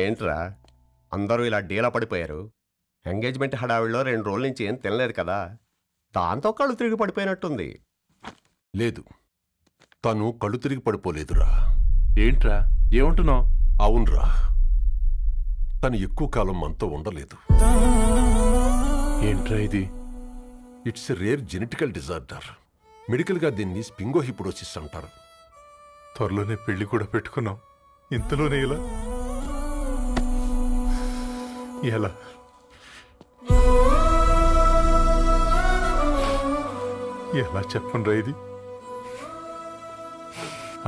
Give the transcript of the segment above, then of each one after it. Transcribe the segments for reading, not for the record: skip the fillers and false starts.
ఏంట్రా అందరూ ఇలా డీలా పడిపోయారు? ఎంగేజ్మెంట్ హడావిడిలో 2 రోజుల నుంచి ఏం తినలేదు కదా, దాంతో కళ్ళు తిరిగి పడిపోయినట్టుంది. లేదు, తను కళ్ళు తిరిగి పడిపోలేదురా. ఏంట్రా ఏమంటున్నావు? అవునరా, తను ఎక్కువ కాలం మనతో ఉండలేదు. ఏంట్రా ఇది? It's a rare genetical disorder. మెడికల్గా దీన్ని స్పింగోహిపోడోసిస్ అంటారు. త్వరలోనే పెళ్లి కూడా పెట్టుకున్నాం, ఇంతలోనే ఇలా ఎలా? ఎలా చెప్పను రా ఇది?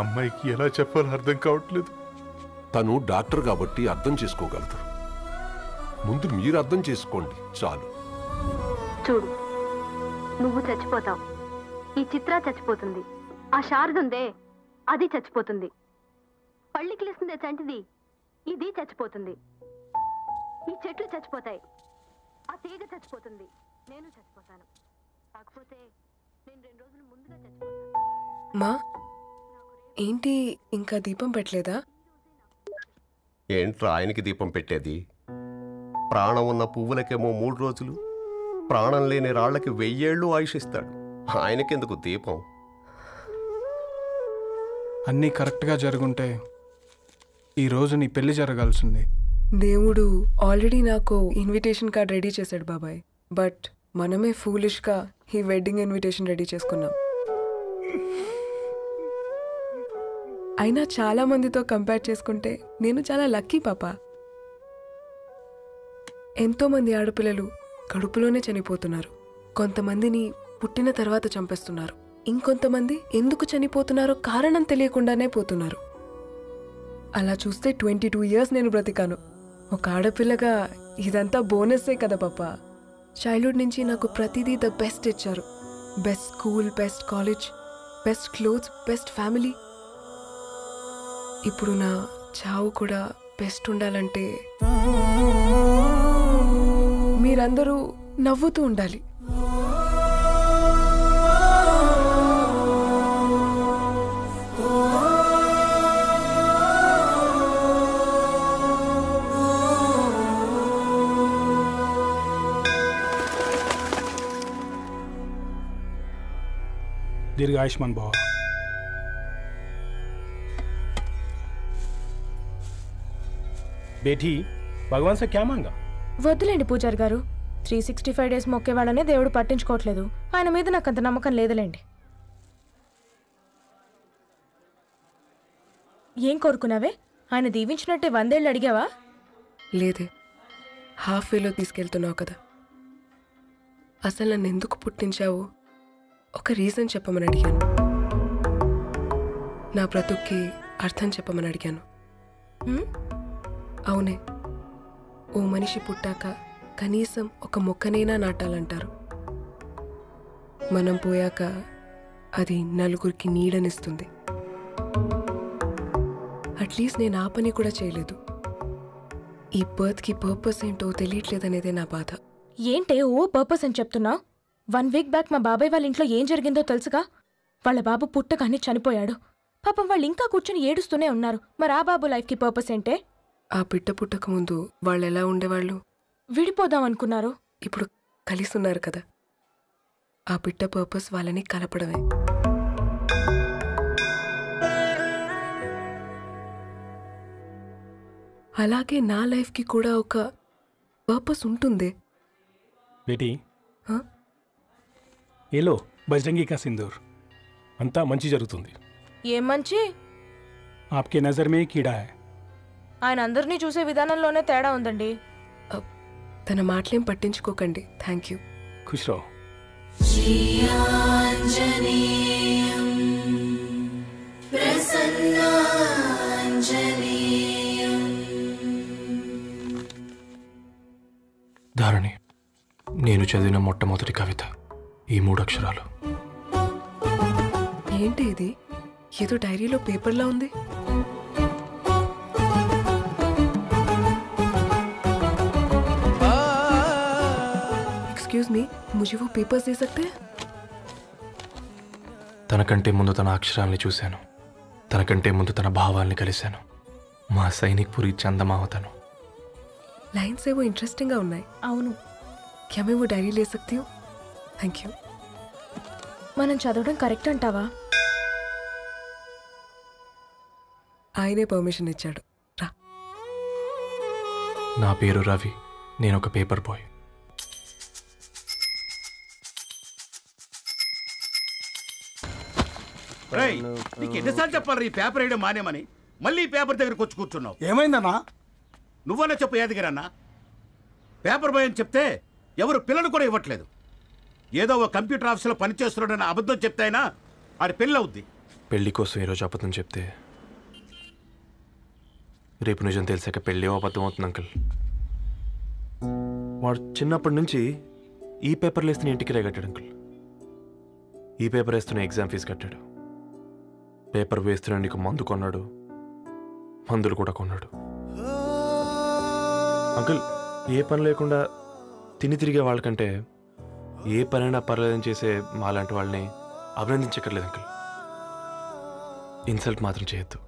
అమ్మాయికి ఎలా చెప్పాలో అర్థం కావట్లేదు. తను డాక్టర్ కాబట్టి అర్థం చేసుకోగలదు. ముందు మీరు అర్థం చేసుకోండి చాలు. చూడు, నువ్వు చచ్చిపోతావు, ఈ చిత్ర చచ్చిపోతుంది, ఆ శారదుందే అది చచ్చిపోతుంది, పళ్ళికిలిస్తుందే చంటిది ఇది చచ్చిపోతుంది, ఈ చెట్లు చచ్చిపోతాయి, ఆ తీగ చచ్చిపోతుంది, నేను చచ్చిపోతాను. కాకపోతే నేను 2 రోజులు ముందుగా చచ్చిపోతాను. మా ఏంటి ఇంకా దీపం పెట్టలేదా? ఏంట్రా ఆయనకి దీపం పెట్టేది? ప్రాణం ఉన్న పువ్వులకేమో 3 రోజులు, ప్రాణం లేని రాళ్లకి 1000 ఏళ్ళు ఆయుషిస్తాడు. ఆయనకెందుకు దీపం? అన్నీ కరెక్ట్గా జరుగుంటే ఈరోజు నీ పెళ్లి జరగాల్సింది. దేవుడు ఆల్రెడీ నాకు ఇన్విటేషన్ కార్డ్ రెడీ చేశాడు బాబాయ్. బట్ మనమే ఫూలిష్గా ఈ వెడ్డింగ్ ఇన్విటేషన్ రెడీ చేసుకున్నాం. అయినా చాలా మందితో కంపేర్ చేసుకుంటే నేను చాలా లక్కీ పాప. ఎంతోమంది ఆడపిల్లలు కడుపులోనే చనిపోతున్నారు, కొంతమందిని పుట్టిన తర్వాత చంపేస్తున్నారు, ఇంకొంతమంది ఎందుకు చనిపోతున్నారో కారణం తెలియకుండానే పోతున్నారు. అలా చూస్తే 22 years నేను బ్రతికాను. ఒక ఆడపిల్లగా ఇదంతా బోనస్సే కదా పాప. చైల్డ్హుడ్ నుంచి నాకు ప్రతిదీ ద బెస్ట్ ఇచ్చారు. Best school, best college, best clothes, best family. ఇప్పుడు నా చావు కూడా బెస్ట్ ఉండాలంటే మీరందరూ నవ్వుతూ ఉండాలి. दीर्घायुष्मान भव. बेटी भगवान से क्या मांगा? వద్దులేండి పూజారి గారు, 365 days మొక్కేవాళ్ళనే దేవుడు పట్టించుకోవట్లేదు. ఆయన మీద నాకు అంత నమ్మకం లేదులేండి. ఏం కోరుకున్నావే? ఆయన దీవించినట్టే 100 ఏళ్ళు అడిగావా? లేదే, హాఫ్ వేలో తీసుకెళ్తున్నావు కదా. అసలు నన్ను ఎందుకు పుట్టించావు ఒక రీజన్ చెప్పమని అడిగాను. నా బ్రతుక్కి అర్థం చెప్పమని అడిగాను. అవునే, ఓ మనిషి పుట్టాక కనీసం ఒక మొక్కనైనా నాటాలంటారు. మనం పోయాక అది నలుగురికి నీడనిస్తుంది. అట్లీస్ట్ నేను ఆ పని కూడా చేయలేదు. ఈ బర్త్కి పర్పస్ ఏంటో తెలియట్లేదనేదే నా బాధ. ఏంటే ఓ పర్పస్ అని చెప్తున్నా? 1 week బ్యాక్ మా బాబాయ్ వాళ్ళ ఇంట్లో ఏం జరిగిందో తెలుసుగా? వాళ్ళ బాబు పుట్టగానే చనిపోయాడు. పాపం వాళ్ళు ఇంకా కూర్చొని ఏడుస్తూనే ఉన్నారు. మరి ఆ బాబు లైఫ్కి పర్పస్ ఏంటే? ఆ పిట్ట పుట్టక ముందు వాళ్ళు ఎలా ఉండేవాళ్ళు? విడిపోదాం అనుకున్నారు, ఇప్పుడు కలిసి ఉన్నారు కదా. ఆ పిట్ట పర్పస్ వాళ్ళని కలపడమే. అలాగే నా లైఫ్కి కూడా ఒక పర్పస్ ఉంటుంది. बेटी हाँ? ये लो बजरंगी का सिंदूर, अंता मंची जరుగుతుంది. ఏం మంచి? आपके नजर में कीड़ा है. ఆయన అందరినీ చూసే విధానంలోనే తేడా ఉందండి. తన మాటలేం పట్టించుకోకండి. Thank you. खुश रहो. ధారణి, నేను చదివిన మొట్టమొదటి కవిత ఈ 3 అక్షరాలు. ఏంటి ఇది? ఏదో డైరీలో పేపర్లా ఉంది. एक्सक्यूज मी, मुझे वो पेपर्स दे सकते हैं? తనకంటే ముందు తన అక్షరాల్ని చూశాను, తనకంటే ముందు తన భావాల్ని కలిశాను. మా సైనిక్పురి చందమావతను. लाइन्स ఏవో ఇంట్రెస్టింగ్ గా ఉన్నాయి. అవును. क्या मैं वो डायरी ले सकती हूँ? Thank you. మనం చదవడం కరెక్ట్ అంటావా? ఆయనే పర్మిషన్ ఇచ్చాడు. రా. నా పేరు రవి. నేను ఒక పేపర్ బాయ్. నీకు ఎన్నిసార్లు చెప్పాలి ఈ పేపర్ వేయడం మానేమని? మళ్ళీ ఈ పేపర్ దగ్గరకు వచ్చి కూర్చున్నావు. ఏమైందన్నా? నువ్వన్నా చెప్పు యాదగిరన్నా. పేపర్ బాయ్ అని చెప్తే ఎవరు పిల్లలు కూడా ఇవ్వట్లేదు. ఏదో ఒక కంప్యూటర్ ఆఫీసులో పనిచేస్తున్నాడని అబద్ధం చెప్తే అయినా ఆడి పెళ్ళి అవుద్ది. పెళ్లి కోసం ఈరోజు అబద్ధం చెప్తే రేపు నిజం తెలిసాక పెళ్ళి అబద్ధం అవుతుంది అంకుల్. వాడు చిన్నప్పటి నుంచి ఈ పేపర్లు వేస్తున్న ఇంటికి రేగట్టాడు అంకుల్. ఈ పేపర్ వేస్తున్న ఎగ్జామ్ ఫీజు కట్టాడు. పేపర్ వేస్తున్న నీకు మందు కొన్నాడు, మందులు కూడా కొన్నాడు. అంకుల్ ఏ పని లేకుండా తిని తిరిగే వాళ్ళకంటే ఏ పనైనా పర్లేదని చేసే మాలాంటి వాళ్ళని అభినందించక్కర్లేదు అంకుల్. ఇన్సల్ట్ మాత్రం చేయొద్దు.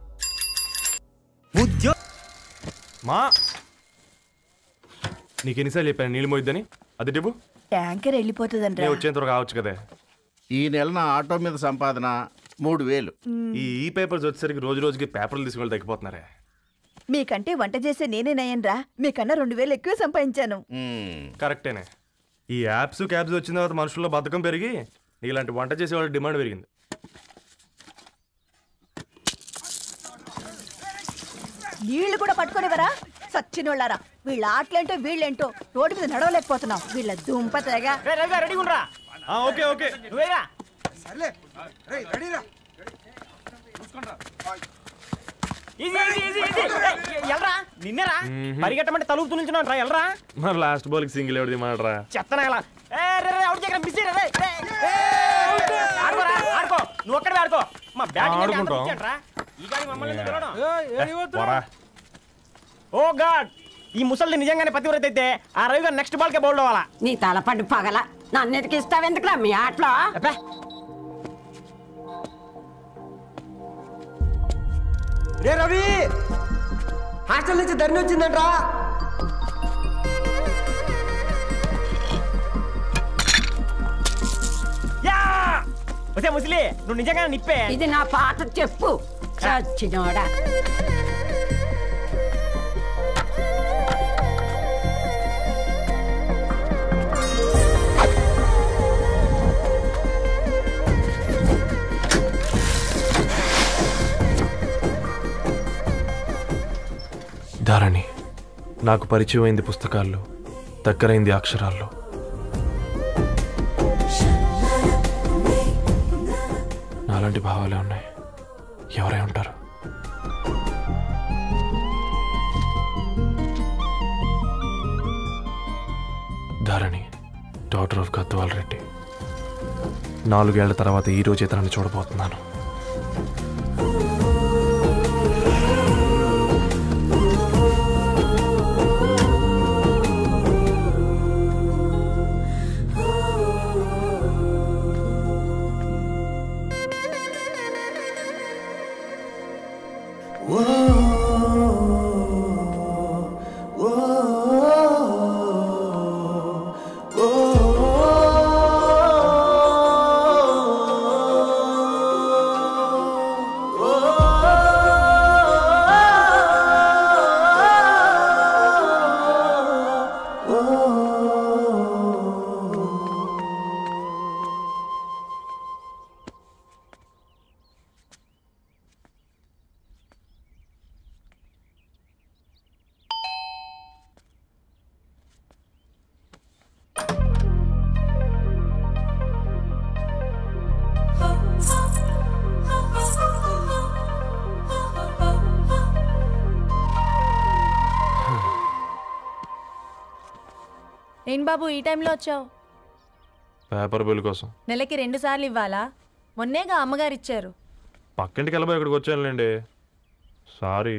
మా నీకు ఎన్నిసార్లు చెప్పాను నీళ్ళు మోయిద్దని? అది డిబు ట్యాంకర్ వెళ్ళిపోతుందంటే వచ్చేంత వరకు కావచ్చు కదా. ఈ నెల నా ఆటో మీద సంపాదన 3000. ఈ పేపర్స్ వచ్చేసరికి రోజు రోజుకి పేపర్లు తీసుకుని తగ్గిపోతున్నారే. మీకంటే వంట చేసే నేనే నయ్యనరా. మీకన్నా 2000 ఎక్కువ సంపాదించాను. కరెక్టేనే. ఈ యాప్స్ క్యాబ్స్ వచ్చిన తర్వాత మనుషుల్లో బద్ధకం పెరిగి ఇలాంటి వంట చేసే వాళ్ళ డిమాండ్ పెరిగింది. నీళ్లు కూడా పట్టుకునేవరా సచ్చినోళ్ళారా. వీళ్ళ ఆటలేంటో వీళ్ళేంటో రోడ్డు మీద నడవలేకపోతున్నాం. వీళ్ళ దుంప తెగ. ఓకే ఓకే నిన్నరా పరిగెట్టమంటే తలుపుతూ నిల్చున్నాను రా. ఎల్రా మరి లాస్ట్ బాల్ కి సింగిల్ ఎవరిది మాడరా? చెత్తనా ఎలా ఆడుకో. నువ్వు ఒక్కడే ఆడుకో. మా బ్యాటింగ్. ఓ గాడ్, ఈ ముసలి నిజంగానే పతివ్రత అయితే ఆ రవి గారు నెక్స్ట్ బాల్ కే బౌల్డ్ అవ్వాలా. నీ తలపండు పగల నన్నెతికి ఇస్తావెందుకులా మీ ఆటలో? రే రవి, హాస్టల్ నుంచి ధరణి వచ్చిందంట్రా. వచ్చే ముసలి, నువ్వు నిజంగా నిప్పే. ఇది నా పాట చెప్పు చచ్చినోడా. ధరణి నాకు పరిచయం అయింది పుస్తకాల్లో, దగ్గరైంది అక్షరాల్లో. నాలాంటి భావాలే ఉన్నాయి. ఎవరై ఉంటారు? ధరణి, డాటర్ ఆఫ్ గద్వాల్ రెడ్డి. 4 ఏళ్ల తర్వాత ఈ రోజు ఇతరాన్ని చూడబోతున్నాను. ఏం బాబు ఈ టైంలో వచ్చావు? పేపర్ బిల్ కోసం. నెలకి 2 సార్లు ఇవ్వాలా? మొన్నేగా అమ్మగారు ఇచ్చారు. పక్కింటికి వెళ్ళబోయి ఇక్కడికి వచ్చానులేండి. సారీ.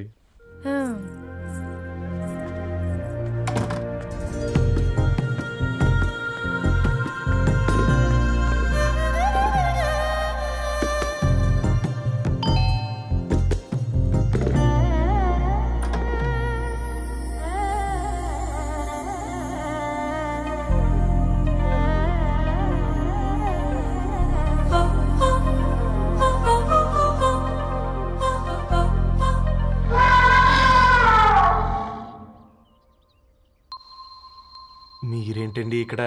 మీరేంటండి ఇక్కడ?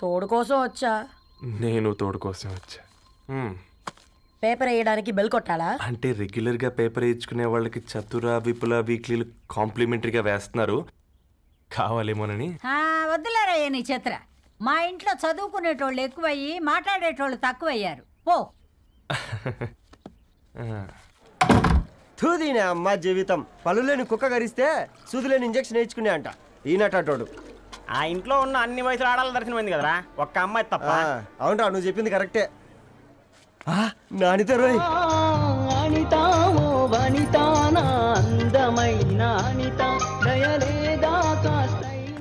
తోడు కోసం వచ్చా. నేను తోడు కోసం వచ్చా. పేపర్ వేయడానికి బెల్ కొట్టాలా? అంటే రెగ్యులర్గా పేపర్ వేయించుకునే వాళ్ళకి చతుర విపుల వీక్లీలు కాంప్లిమెంటరీగా వేస్తున్నారు, కావాలేమోనని. వద్దులేరా నీ చిత్ర. మా ఇంట్లో చదువుకునేటోళ్ళు ఎక్కువయ్యి మాట్లాడేటోళ్ళు తక్కువయ్యారు. పో. తూదీనే అమ్మ జీవితం. పలులేని కుక్క గరిస్తే సూదులేని ఇంజక్షన్ వేయించుకునే అంట ఈనటోడు. ఆ ఇంట్లో ఉన్న అన్ని వయసులో ఆడాల దర్శనమైంది కదరా, ఒక్క అమ్మాయి తప్ప. అవునరా, నువ్వు చెప్పింది కరెక్టే. నానిత రోయ్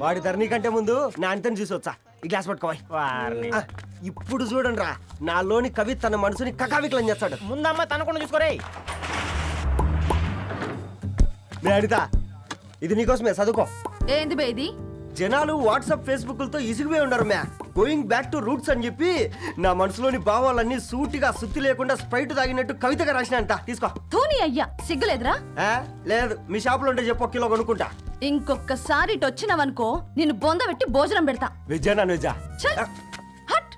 వాడి ధరణి కంటే ముందు నానితని చూసి వచ్చా. ఈ గ్లాస్ పట్టుకోవాలి. ఇప్పుడు చూడండి రా, నాలోని కవి తన మనసుని కకావికలం చేస్తాడు. ముందమ్మ తనకుండా చూసుకోరే. అనిత, ఇది నీకోసమే, చదువుకో. ఏంది బేది? జనాలు వాట్సాప్ ఫేస్బుక్లతో ఇసిగిపోయి ఉన్నారు మ్యా. గోయింగ్ బ్యాక్ టు రూట్స్ అని చెప్పి నా మనసులోని భావాలన్నీ సూటిగా సుత్తి లేకుండా స్ప్రైట్ తాగినట్టు కవితగా రాసిన అంట. తీసుకో. తూని అయ్యా, సిగ్గులేదురా? లేదు, మీ షాపులో ఉంటే చెప్పు, 1 కిలో కొనుక్కుంటా. ఇంకొకసారి ఇటు వచ్చినావనుకో నిన్ను బొంద పెట్టి భోజనం పెడతా. వెజ్జా నాన్ వెజ్జా? హట్.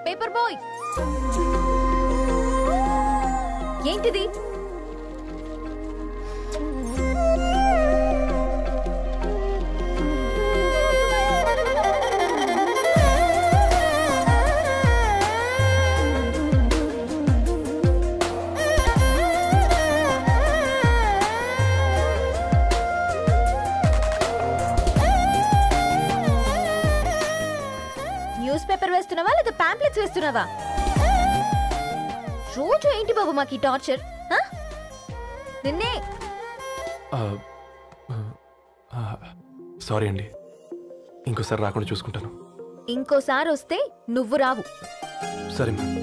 పేపర్ బాయ్, ఏంటిది? న్యూస్ పేపర్ వేస్తున్నావా లేదా పాంప్లెట్స్ వేస్తున్నావా? రోజు ఏంటి బాబు మాకు ఈ టార్చర్? నిన్నే. సారీ అండి, ఇంకోసారి రాకుండా చూసుకుంటాను. ఇంకోసారి వస్తే నువ్వు రావు. సరే మ్యామ్.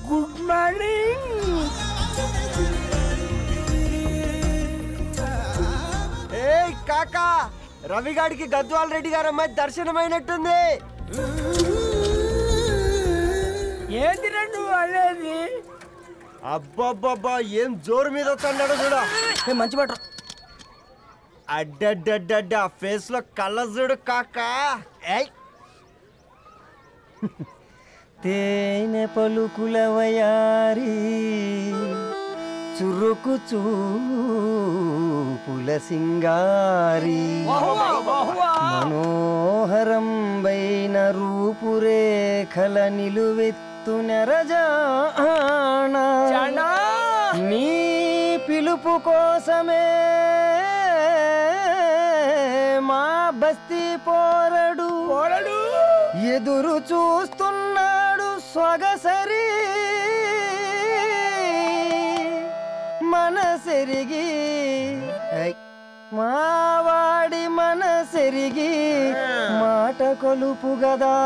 Good morning. ఏ కాకా, రవిగాడికి గద్వాల్ రెడ్డి గారు అమ్మాయి దర్శనమైనట్టుంది. ఏంటి నువ్వు అనేది? అబ్బబ్బబ్బా, ఏం జోరు మీద వస్తున్నాడో చూడ. మంచి బట్ట. అడ్డడ్డడ్డ ఫేస్ లో కళ్ళ చూడు కాకా. తేనె పలుకుల వయారి చురుకు చూపుల సింగారి మనోహరం వైన రూపురేఖల నిలువెత్తు నెరజానా నీ పిలుపు కోసమే మా బస్తీ పోరడు ఎదురు చూస్తున్నాడు సొగసరి మనసెరిగి మావాడి మనసెరిగి మాట కొలుపు గదా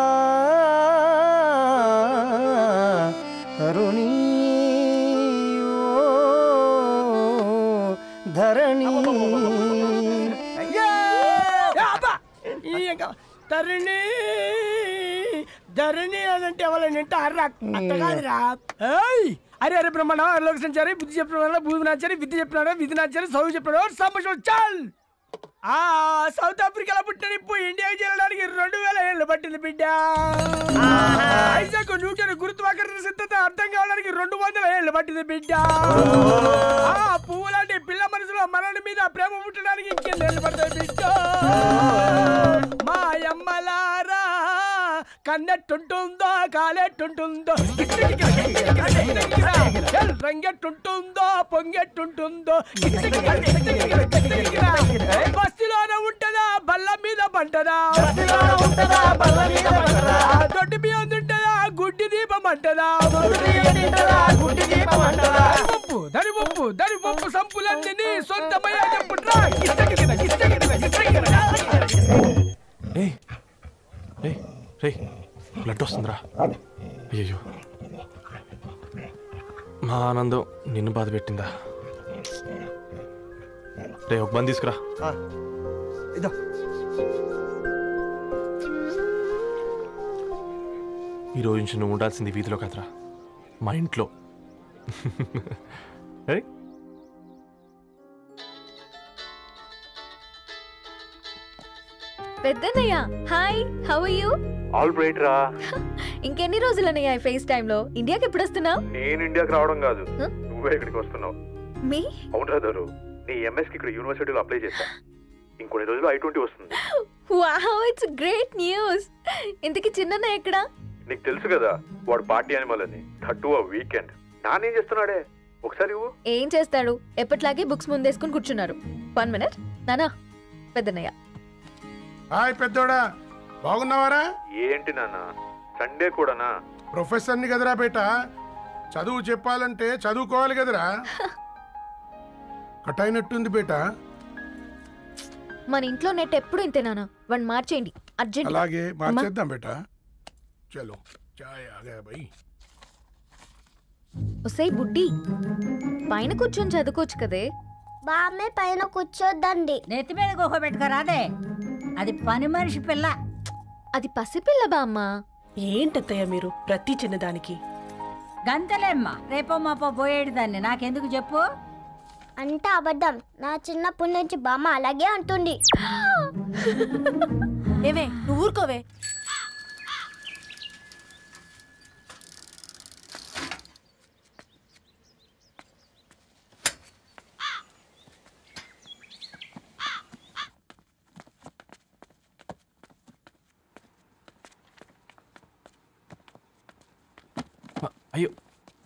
తరుణీ ధరణి తరుణి ధరణి అదంటే ఎవరైనా అర్థకాదురా. అరే అరే బ్రహ్మణ లోక సంచారి బుద్ధి చెప్పిన భూమి నాచారి విద్య చెప్పినాడు విధి నాచారి చదువు చెప్పినాడు సంభాషణ చాల్. సౌత్ ఆఫ్రికాలో పుట్టిన ఇప్పుడు ఇండియాకి చేరడానికి 2000 ఏళ్ళు పట్టింది బిడ్డ. ఐజాక్ న్యూటన్ గురుత్వాకర్షణ సిద్ధత అర్థం కావడానికి 200 ఏళ్ళు పట్టింది బిడ్డ. పువ్వు లాంటి పిల్ల మనసులో మనని మీద ప్రేమ పుట్టడానికి ఇంకేళ్ళు పడతాయి బిడ్డ. మా అమ్మలారా కన్నెట్టుంటుందో కాలెట్టుంటుందో రంగెట్టుంటుందో పొంగెట్టుంటుందో బస్తిలోనే ఉంటదా బల్ల మీద పంటదా దొడ్డి బియ్యం తింటదా గుడ్డి దీపం అంటదా దరి పప్పు సంపులన్నీ సొంతమయ్యా చెప్పుట్రా బ్లడ్ వస్తుందిరా. అయ్యో మా ఆనందం నిన్ను బాధ పెట్టిందా? రే ఒక బంద్ తీసుకురా. ఈరోజు నుంచి నువ్వు ఉండాల్సింది వీధిలో కదరా, మా ఇంట్లో. పెద్దన్నయ్య hi, how are you? All right రా. ఇంకెన్ని రోజులన్నయ్య ఈ ఫేస్ టైమ్ లో? ఇండియాకి ఎప్పుడు వస్తున్నావు? నేను ఇండియాకి రావడం కాదు, నువ్వే ఇక్కడికి వస్తున్నావు. మీ అవును రాదారు, నీ ఎంఎస్ కి ఇక్కడ యూనివర్సిటీలో అప్లై చేశా. ఇంకొన్ని రోజులు I-20 వస్తుంది. Wow, it's great news. ఇంతకీ చిన్నన్న ఎక్కడా? నీకు తెలుసు కదా వాడు పార్టీ అనిమల్ అని, థర్టూ ఆ వీకెండ్. నానేం చేస్తున్నాడే ఒకసారి ఇవ్వు. ఏం చేస్తాడు, ఎప్పటిలాగే బుక్స్ ముందేసుకుని కూర్చున్నారు. 1 minute నానా. పెద్దన్నయ్య హాయ్ పెద్దోడా, బాగున్నావారా? ఏంటి నాన్న సండే కూడానా? ప్రొఫెసర్ని కదరా బేట, చదువు చెప్పాలంటే చదువుకోవాలి కదరా. కట్ అయినట్టుంది బేట. మన ఇంట్లో నెట్ ఎప్పుడు ఇంతేనా? వన్ మార్చేయండి అర్జెంట్. అలాగే మార్చేద్దాం బేట. చలో చాయ్ ఆగా భయ్. ఒసే బుడ్డి, పైన కూర్చొని చదువుకోవచ్చు కదే. బామ్మే పైన కూర్చోద్దండి. నెత్తి మీద గుహ పెట్టుకోరాదే, అది పని మనిషి పిల్ల. అది పసిపిల్ల బామ్మ. ఏంటత్తయ్య మీరు ప్రతి చిన్నదానికి? గంతలేమ్మా, రేపో మాపో పోయేడు దాన్ని, నాకెందుకు చెప్పు? అంటే అబద్ధం. నా చిన్నప్పటి నుంచి బామ్మ అలాగే అంటుంది. ఏవే నువ్వు ఊరుకోవే. అయ్యో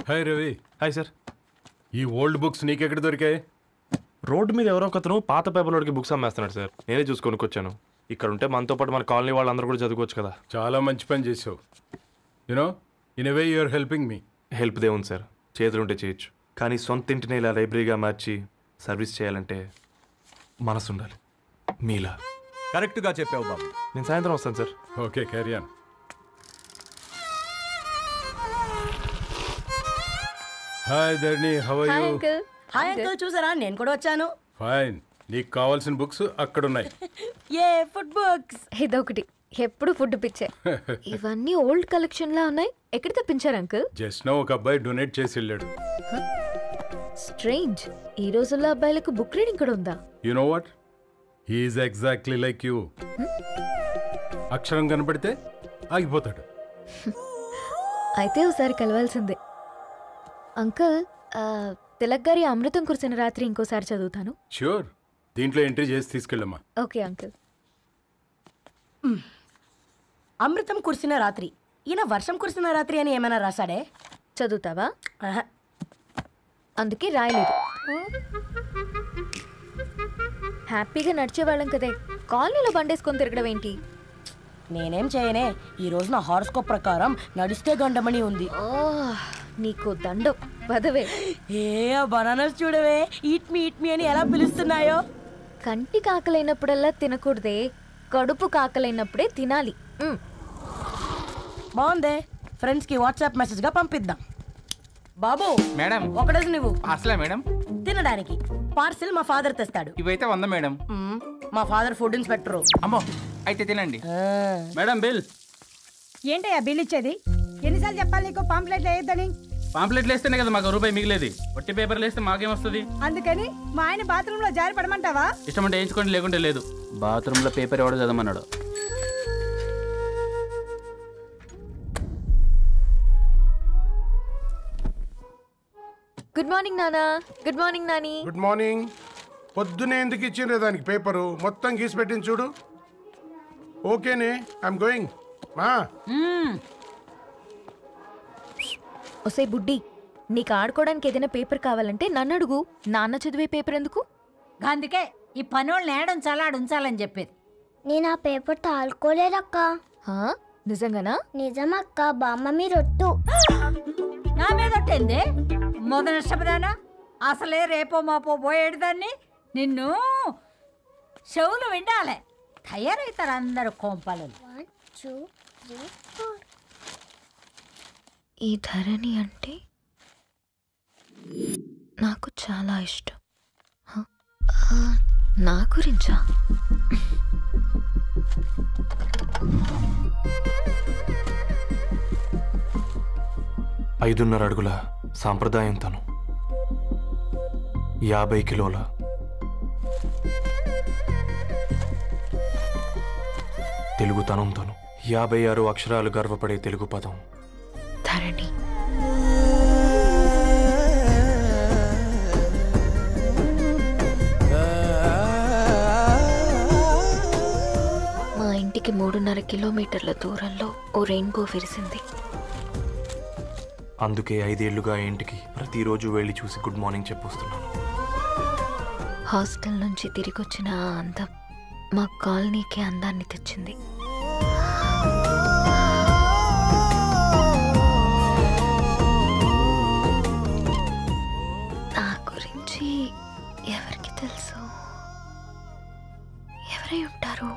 హాయ్ రవి. Hi sir. ఈ ఓల్డ్ బుక్స్ నీకెక్కడ దొరికాయి? రోడ్డు మీద ఎవరో ఒకతను పాత పేపర్లోకి బుక్స్ అమ్మేస్తున్నాడు సార్, నేనే చూసుకొని వచ్చాను. ఇక్కడ ఉంటే మనతో పాటు మన కాలనీ వాళ్ళందరూ కూడా చదువుకోవచ్చు కదా. చాలా మంచి పని చేసావు. You know in a way you are helping me. Help దేవుంది సార్, చేతులుంటే చేయొచ్చు, కానీ సొంత ఇంటిని ఇలా లైబ్రరీగా మార్చి సర్వీస్ చేయాలంటే మనసు ఉండాలి. మీలా కరెక్ట్గా చెప్పావు బాబు. నేను సాయంత్రం వస్తాను sir. Okay carry on. Hi Dharani, how are you? Hi uncle, చూసారా నేను కూడా వచ్చాను. ఫైన్. నీకు కావాల్సిన బుక్స్ అక్కడ ఉన్నాయి. ఏ ఫుడ్ బుక్స్? ఇదొకటి, ఎప్పుడు ఫుడ్ పిచ్చే. ఇవన్నీ ఓల్డ్ కలెక్షన్ లా ఉన్నాయి. ఎక్కడ తెప్పించారు అంకుల్? జస్ట్ నో ఒక అబ్బాయి డొనేట్ చేసి వెళ్ళాడు. స్ట్రేంజ్, ఈ రోజుల్లో అబ్బాయిలకు బుక్ రీడింగ్ కూడా ఉందా? You know what, he is exactly like you. అక్షరం కనపడితే ఆగిపోతాడు. అయితే ఒకసారి కలవాల్సిందే. అంకుల్, తిలక్ గారి అమృతం కురిసిన రాత్రి ఇంకోసారి చదువుతాను. ష్యూర్, దీంట్లో ఎంట్రీ చేసి తీసుకెళ్ళమ్మా. Okay uncle. అమృతం కురిసిన రాత్రి, ఈయన వర్షం కురిసిన రాత్రి అని ఏమైనా రాశాడే? చదువుతావా? అందుకే రాయలేదు. హ్యాపీగా నడిచేవాళ్ళం కదే, కాలనీలో బండేసుకొని తిరగడం ఏంటి? నేనేం చేయనే, ఈ రోజు నా హారోస్కోప్ ప్రకారం నడిస్తే గండమణి ఉంది. నీకు దండం పదవే. ఏ బనానాస్ చూడవే, ఈట్ మీ అని ఎలా పిలుస్తున్నాయో. కంటి కాకలైనప్పుడల్లా తినకూడదే, కడుపు కాకలైనప్పుడే తినాలి. బాగుందే, ఫ్రెండ్స్ కి వాట్సాప్ మెసేజ్ గా పంపిద్దాం. బాబు మేడం, ఒకటేసి నువ్వు అసలే మేడం తినడానికి పార్సిల్ మా ఫాదర్ తెస్తాడు. ఇవైతే 100 మేడం. మా ఫాదర్ ఫుడ్ ఇన్స్పెక్టర్. అమ్మో, అయితే తినండి మేడం. బిల్ ఏంటయ్యా బిల్ ఇచ్చేది? ఎన్నిసార్లు చెప్పాలి నీకు పాంప్లెట్లు వేయొద్దని? పాంప్లెట్లు వేస్తేనే కదా మాకు రూపాయి మిగిలేది. వట్టి పేపర్లు వేస్తే మాకేమొస్తుంది? అందుకని మా ఆయన బాత్రూమ్ లో జారి పడమంటావా? ఇష్టం అంటే వేయించుకోండి, లేకుంటే లేదు. బాత్రూమ్ లో పేపర్ ఎవడో చదవమన్నాడు. గుడ్ మార్నింగ్ నానా. Good morning Nani. Good morning. పొద్దునే ఎందుకు ఇచ్చిండ్రే దానికి పేపరు? మొత్తం గీసి పెట్టింది చూడు. ఓకేనే, ఐఎమ్ గోయింగ్. మా ఒసే బుడ్డి, నీకు ఆడుకోవడానికి ఏదైనా పేపర్ కావాలంటే నన్ను అడుగు. నాన్న చదివే పేపర్ ఎందుకు? అందుకే ఈ పనోళ్ళని ఏడుంచాలా అడుంచాలని చెప్పేది. నేను ఆ పేపర్ తాలుకోలేదక్క. నిజంగానా? నిజమక్క, బామ్మ మీరొట్టు. నా మీద ఒట్టేంది మొదటి నష్టపదానా? అసలే రేపో మాపో పోయేడు దాన్ని. నిన్ను చెవులు విండాలే, తయారవుతారు అందరు కోంపాలు. 1 2 3 4. ఈ ధరణి అంటే నాకు చాలా ఇష్టం. నా గురించా? ఐదున్నర అడుగుల సాంప్రదాయం తను, 50 కిలోల తెలుగుతనం తను, 56 అక్షరాలు గర్వపడే తెలుగు పదం ధరణి. మా ఇంటికి 3.5 కిలోమీటర్ల దూరంలో ఓ రెయిన్బో విరిసింది. అందుకే 5 ఏళ్లుగా ఇంటికి ప్రతిరోజు వెళ్ళి చూసి గుడ్ మార్నింగ్ చెప్పొస్తున్నాను. హాస్టల్ నుంచి తిరిగొచ్చిన ఆ అందం మా కాలనీకి అందాన్ని తెచ్చింది. నా గురించి ఎవరికి తెలుసు? ఎవరై ఉంటారు?